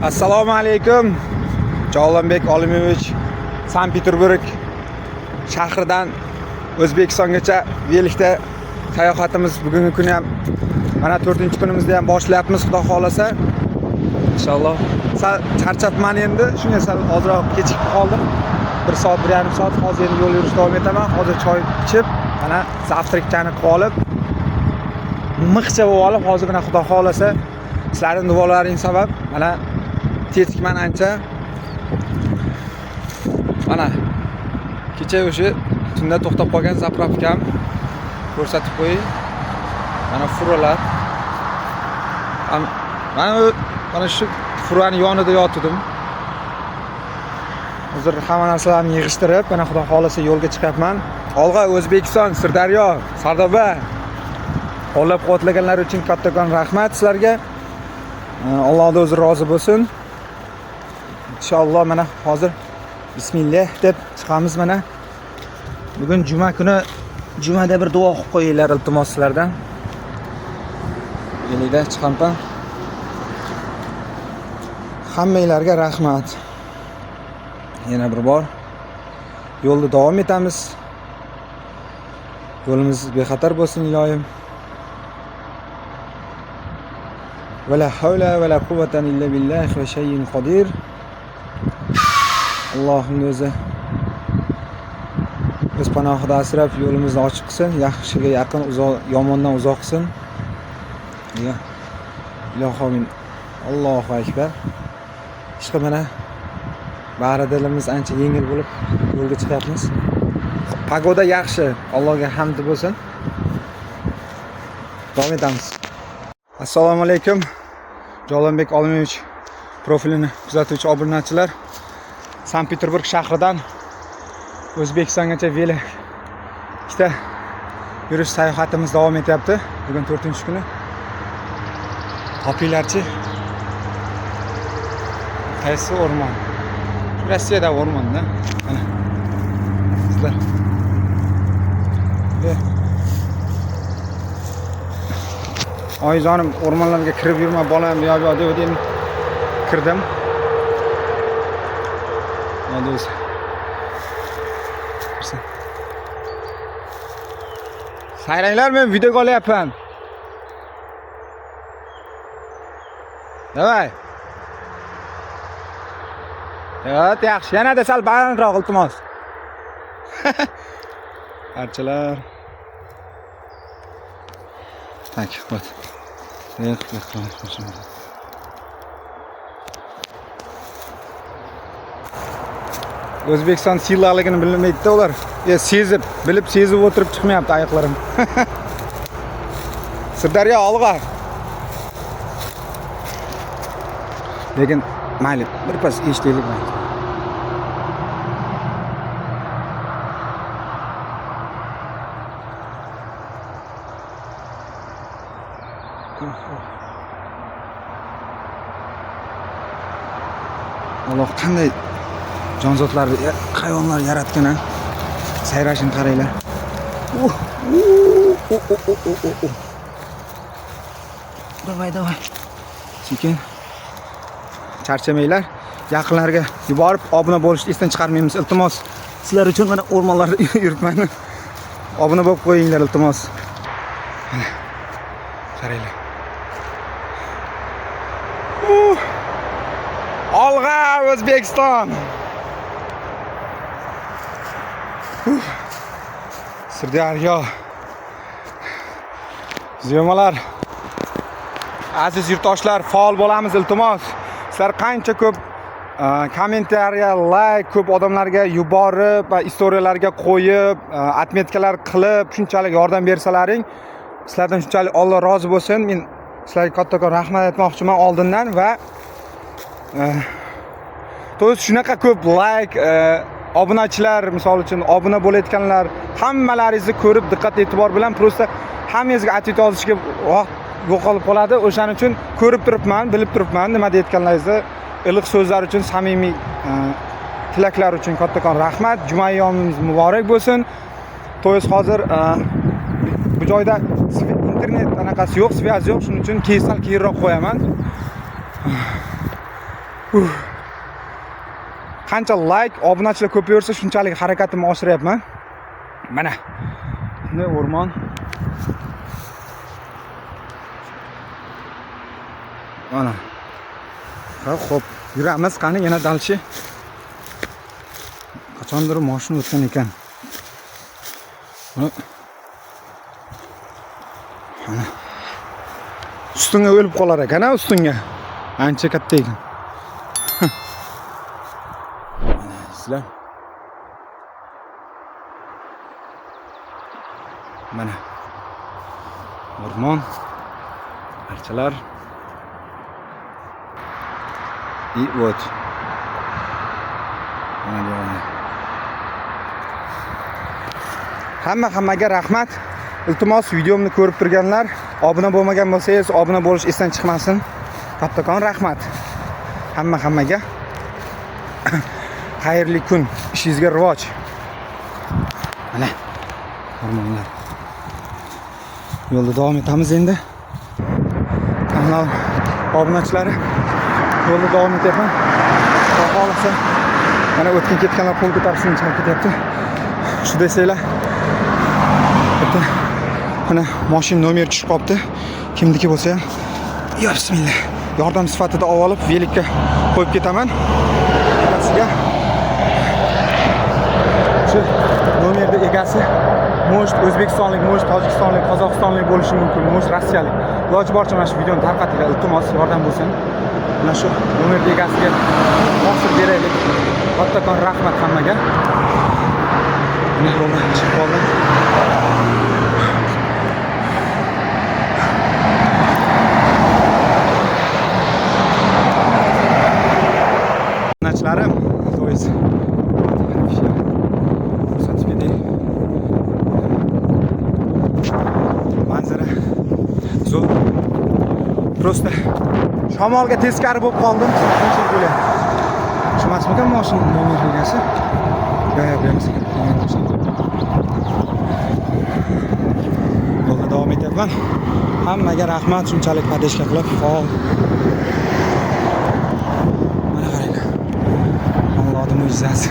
Assalomu alaykum. Javolanbek Olimovich Sankt-Peterburg shahridan O'zbekistongacha velikda sayohatimiz bugungi kuni ham mana 4-kunimizni ham boshlayapmiz, xudo xolasa. Inshaalloh. Sal charchabman endi, shunga sal ozroq kechikib qoldim. 1 soat, 1,5 soat hozir yo'l yurishda davom etaman. Hozir choy ichib, mana zavtrakchani qilib olib, mixcha bo'lib olib, hozir mana xudo xolasa sizlarning duolaring sabab mana tetikman ancha. Mana kecha o'sha tunda to'xtab qolgan zapravkam ko'rsatib qo'ying. Mana furalar. Mana shu furani yonida yotdim. Hozir hamma narsalarni yig'ishtirib, mana xudo xolasa yo'lga chiqyapman. Olg'a O'zbekiston, Sirdaryo, Sardoba. Qo'llab-quvvatlaganlar uchun kattakon rahmat sizlarga. Allohning o'zi rozi bo'lsin. Inshaalloh mana hozir bismillah deb chiqamiz mana. Bugun juma kuni, jumada bir duo qilib qo'yinglar iltimos sizlardan. Yo'lda chiqaman. Hammanglarga rahmat. Yana bir bor yo'lda davom etamiz. Yo'limiz bexatar bo'lsin iloyim. Va la havla va la quvvata illa billah va shay'in qodir. Allohning o'zi o'z panohida asrab yo'limizni ochiq qilsin, yaxshiga yaqin, yomondan uzoq qilsin. Ya ilohim, Allohu akbar. Ishqa mana bag'ridilimiz ancha yengil bo'lib yo'lga chiqyapmiz. Pagoda yaxshi, Allohga hamd bo'lsin. Davom etamiz. Assalomu alaykum. Javolanbek Olimovich profilini kuzatuvchi obunachilar. Sankt-Peterburg shahridan O'zbekistongacha velikda yurish sayohatimiz davom etyapti. Bugun 4-kuni. Topinglarchi. Qaysi o'rmon? Rossiyada o'rmonda. Mana. Sizlar. Oyijonim, o'rmonlarga kirib yurma bolam, yo dedim. Kirdim. Do'st. Sayranglar, men video olyapman. Davay. Yo'q, yaxshi. Yanada sal balandroq iltimos. Archalar. Tak, вот. O'zbekiston silaligini bilmaydi ular. Bilib sezib o'tirib chiqmayapti oyoqlarim. Sirdaryo olg'a. Lekin mayli, bir pas eshitaylik. Alloh qanday jonzotlarni, hayvonlar yaratgan ha. Sayrashini qaranglar. Davay. Sekin. Charchamanglar. Yaqinlarga yuborib, obuna bo'lishni esdan chiqarmaymiz. Iltimos, sizlar uchun mana o'rmonlarda yuribman. Obuna bo'lib qo'yinglar iltimos. Qaranglar. Olg'a O'zbekiston. Sirdaryo. Ziyomalar. Aziz yurtdoshlar, faol bo'lamiz iltimos. Sizlar qancha ko'p kommentariya, like ko'p odamlarga yuborib va istoriyalarga qo'yib, atmetkalar qilib, shunchalik yordam bersalaring, sizlardan shunchalik Alloh rozi bo'lsin. Men sizlarga kattakon rahmat aytmoqchiman oldindan va to'g'ri shunaqa ko'p like, obunachilar, misol uchun obuna bo'layotganlar, hammalaringizni ko'rib diqqat e'tibor bilan prosta hammangizga atvet yozishga vaqt yo'qolib qoladi. O'shaning uchun ko'rib turibman, bilib turibman nima deyotganlaringizni. Iliq so'zlar uchun, samimiy tilaklar uchun kattakon rahmat. Juma ayyomimiz muborak bo'lsin. To'yimiz hozir bu joyda internet anaqasi yo'q, svязь yo'q, shuning uchun keyinroq qo'yaman. Qancha like, obunachilar ko'payaversa, shunchalik harakatimni oshiryapman. Mana. Bunday o'rmon. Mana. Xo'p, yuramiz, qani yana dalchi. Qachondir mashina o'tgan ekan. Mana. Ustunga o'lib qolar ekan, ustunga. Ancha katta ekan. Mana sizlar. Mana. O'rmon. Archalar. И вот. Hammaga rahmat. Iltimos videomni ko'rib turganlar, obuna bo'lmagan bo'lsangiz, obuna bo'lish esdan chiqmasin. Kattakon rahmat. Hammaga. Xayrli kun, ishingizga rivoj. Mana. O'rmonlar. Yo'lda davom etamiz endi. Kanal obunachilari yo'lda davom etyapman. Xohlasa mana o'tgan ketganlar qo'l ko'tarishni chaqirib ketyapti. Shu desanglar. Bitta mana mashina nomer tushib qolibdi. Kimniki bo'lsa ham, yo bismillah. Yordam sifatida olib velikka qo'yib ketaman. Egasiga. Shu nomerda egasi Mo'sh O'zbekistonlik, Mo'sh Tojikistonlik, Qozog'istonlik bo'lishi mumkin, Mo'sh Rossiyalik. Iloji boricha mana shu videoni tarqatinglar, iltimos yordam bo'lsin. Mana shu nomerda egasiga topshirib beraylik. Kattakon rahmat hammaga. Mana yo'ldan chiqib qoldim. Nachlarim, to'yz. Manzara zo'r. Prosta shamolga teskari bo'lib qoldim. Qancha bo'lyapti? Shu emasmikan mashina nomer egasi? Yo'q, emas ekan. Yo'lda davom etyapman. Hammaga rahmat, shunchalik podeshka qilib faol. Mana qaranglar. Allohning mo'jizasi.